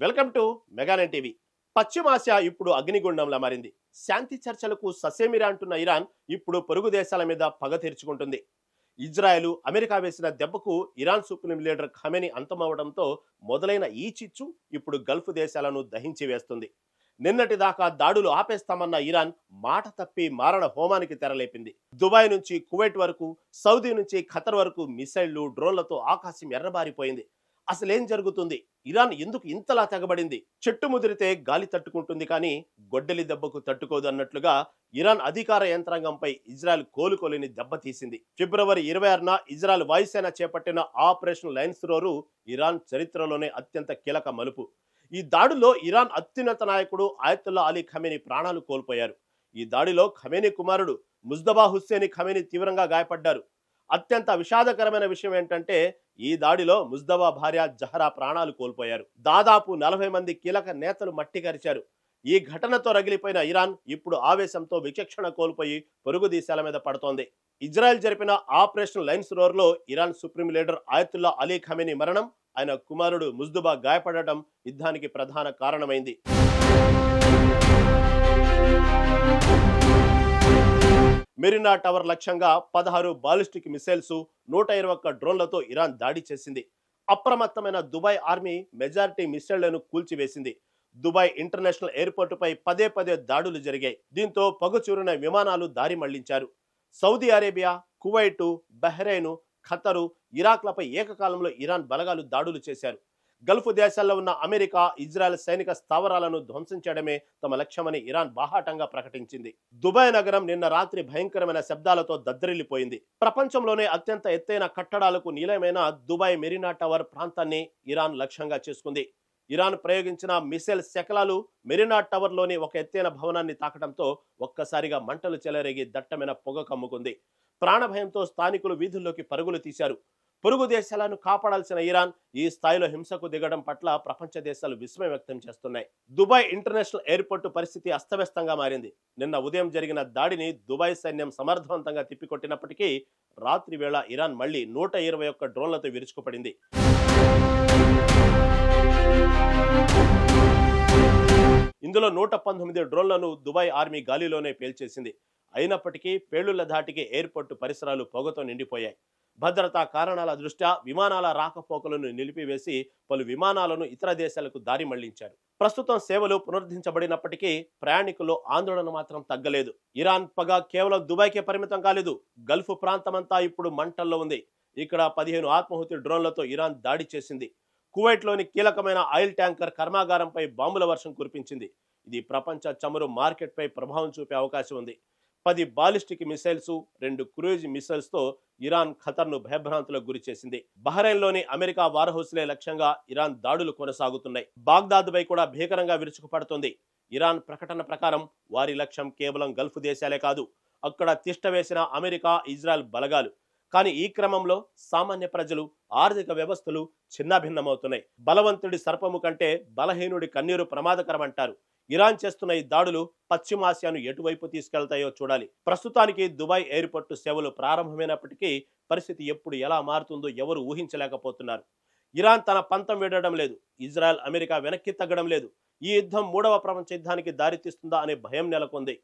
Welcome to Mega Nine TV. పశ్చిమాసియా ఇప్పుడు అగ్నిగుండంలా మారింది. శాంతి చర్చలకు ససేమిరా అంటున్న ఇరాన్ ఇప్పుడు పొరుగు దేశాల మీద పగ తీర్చుకుంటుంది. ఇజ్రాయెల్, అమెరికా వేసిన దెబ్బకు ఇరాన్ సుప్రీం లీడర్ ఖమేనీ అంతమవడంతో మొదలైన ఈ చిచ్చు ఇప్పుడు గల్ఫ్ దేశాలను దహించి వేస్తుంది. నిన్నటి దాకా దాడులు ఆపేస్తామన్న ఇరాన్ మాట తప్పి మారణ హోమానికి తెరలేపింది. దుబాయ్ నుంచి కువైట్ వరకు, సౌదీ నుంచి ఖతర్ వరకు మిసైళ్లు, డ్రోన్లతో ఆకాశం ఎర్రబారిపోయింది. అసలేం జరుగుతుంది? ఇరాన్ ఎందుకు ఇంతలా తెగబడింది? చెట్టు ముదిరితే గాలి తట్టుకుంటుంది కానీ గొడ్డలి దెబ్బకు తట్టుకోదు అన్నట్లుగా ఇరాన్ అధికార యంత్రాంగంపై ఇజ్రాయెల్ కోలుకోలేని దెబ్బతీసింది. ఫిబ్రవరి 26న ఇజ్రాయెల్ వాయుసేన చేపట్టిన ఆపరేషన్ లయన్స్ రోరు ఇరాన్ చరిత్రలోనే అత్యంత కీలక మలుపు. ఈ దాడిలో ఇరాన్ అత్యున్నత నాయకుడు ఆయతుల్లా అలీ ఖమేనీ ప్రాణాలు కోల్పోయారు. ఈ దాడిలో ఖమేనీ కుమారుడు ముజ్తబా హుస్సేని ఖమేనీ తీవ్రంగా గాయపడ్డారు. అత్యంత విషాదకరమైన విషయం ఏంటంటే ఈ దాడిలో ముజ్తబా భార్య జహరా ప్రాణాలు కోల్పోయారు. దాదాపు 40 మంది కీలక నేతలు మట్టికరిచారు. ఈ ఘటనతో రగిలిపోయిన ఇరాన్ ఇప్పుడు ఆవేశంతో విచక్షణ కోల్పోయి పొరుగు దేశాల మీద పడుతోంది. ఇజ్రాయెల్ జరిపిన ఆపరేషన్ లయన్స్ రోర్లో Iran supreme leader Ayatollah Ali Khamenei మరణం, ఆయన కుమారుడు ముజ్తబా గాయపడటం యుద్ధానికి ప్రధాన కారణమైంది. మెరీనా టవర్ లక్ష్యంగా 16 బాలిస్టిక్ మిసైల్స్, 121 డ్రోన్లతో ఇరాన్ దాడి చేసింది. అప్రమత్తమైన దుబాయ్ ఆర్మీ మెజారిటీ మిసైళ్లను కూల్చివేసింది. దుబాయ్ ఇంటర్నేషనల్ ఎయిర్పోర్టుపై పదే దాడులు జరిగాయి. దీంతో పగుచూరిన విమానాలు దారి మళ్లించారు. Saudi Arabia, Kuwait, Bahrain, Qatar, ఇరాక్లపై ఏకకాలంలో ఇరాన్ బలగాలు దాడులు చేశారు. గల్ఫ్ దేశాల్లో ఉన్న అమెరికా, ఇజ్రాయెల్ సైనిక స్థావరాలను ధ్వంసం చేయడమే తమ లక్ష్యమని ఇరాన్ బాహాటంగా ప్రకటించింది. దుబాయ్ నగరం నిన్న రాత్రి భయంకరమైన శబ్దాలతో దద్దరిల్లిపోయింది. ప్రపంచంలోనే అత్యంత ఎత్తైన కట్టడాలకు నిలయమైన దుబాయ్ మెరీనా టవర్ ప్రాంతాన్ని ఇరాన్ లక్ష్యంగా చేసుకుంది. ఇరాన్ ప్రయోగించిన మిసైల్ శకలాలు మెరీనా టవర్లోని ఒక ఎత్తైన భవనాన్ని తాకడంతో ఒక్కసారిగా మంటలు చెలరేగి దట్టమైన పొగ కమ్ముకుంది. ప్రాణభయంతో స్థానికులు వీధుల్లోకి పరుగులు తీశారు. పొరుగు దేశాలను కాపాడాల్సిన ఇరాన్ ఈ స్థాయిలో హింసకు దిగడం పట్ల ప్రపంచ దేశాలు విస్మయం వ్యక్తం చేస్తున్నాయి. దుబాయ్ ఇంటర్నేషనల్ ఎయిర్పోర్టు పరిస్థితి అస్తవ్యస్తంగా మారింది. నిన్న ఉదయం జరిగిన దాడిని దుబాయ్ సైన్యం సమర్థవంతంగా తిప్పికొట్టినప్పటికీ రాత్రి వేళ ఇరాన్ మళ్లీ 121 డ్రోన్లతో విరుచుకుపడింది. ఇందులో 119 డ్రోన్లను దుబాయ్ ఆర్మీ గాలిలోనే పేల్చేసింది. అయినప్పటికీ పేలుళ్ల ధాటికి ఎయిర్పోర్టు పరిసరాలు పొగతో నిండిపోయాయి. భద్రతా కారణాల దృష్ట్యా విమానాల రాకపోకలను నిలిపివేసి పలు విమానాలను ఇతర దేశాలకు దారి మళ్లించారు. ప్రస్తుతం సేవలు పునరుద్ధరించబడినప్పటికీ ప్రయాణికుల్లో ఆందోళన మాత్రం తగ్గలేదు. ఇరాన్ పగ కేవలం దుబాయ్కే పరిమితం కాలేదు. గల్ఫ్ ప్రాంతమంతా ఇప్పుడు మంటల్లో ఉంది. ఇక్కడ 15 ఆత్మాహుతి డ్రోన్లతో ఇరాన్ దాడి చేసింది. కువైట్లోని కీలకమైన ఆయిల్ ట్యాంకర్ కర్మాగారంపై బాంబుల వర్షం కురిపించింది. ఇది ప్రపంచ చమురు మార్కెట్పై ప్రభావం చూపే అవకాశం ఉంది. 10 బాలిస్టిక్ మిసైల్స్, 2 క్రూయిజ్ మిసైల్స్ తో ఇరాన్ ఖతర్ను భయభ్రాంతులకు గురి చేసింది. బహ్రెయిన్లోని అమెరికా వార్ హౌస్లే లక్ష్యంగా ఇరాన్ దాడులు కొనసాగుతున్నాయి. బాగ్దాద్పై కూడా భీకరంగా విరుచుకుపడుతోంది. ఇరాన్ ప్రకటన ప్రకారం వారి లక్ష్యం కేవలం గల్ఫ్ దేశాలే కాదు, అక్కడ తిష్టవేసిన అమెరికా, ఇజ్రాయెల్ బలగాలు. కానీ ఈ క్రమంలో సామాన్య ప్రజలు, ఆర్థిక వ్యవస్థలు చిన్నాభిన్నమవుతున్నాయి. బలవంతుడి సర్పము కంటే బలహీనుడి కన్నీరు ప్రమాదకరం అంటారు. ఇరాన్ చేస్తున్న ఈ దాడులు పశ్చిమాసియాను ఎటువైపు తీసుకెళ్తాయో చూడాలి. ప్రస్తుతానికి దుబాయ్ ఎయిర్పోర్టు సేవలు ప్రారంభమైనప్పటికీ పరిస్థితి ఎప్పుడు ఎలా మారుతుందో ఎవరు ఊహించలేకపోతున్నారు. ఇరాన్ తన పంతం వీడడం లేదు. ఇజ్రాయెల్, అమెరికా వెనక్కి తగ్గడం లేదు. ఈ యుద్ధం 3వ ప్రపంచ యుద్ధానికి దారితీస్తుందా అనే భయం నెలకొంది.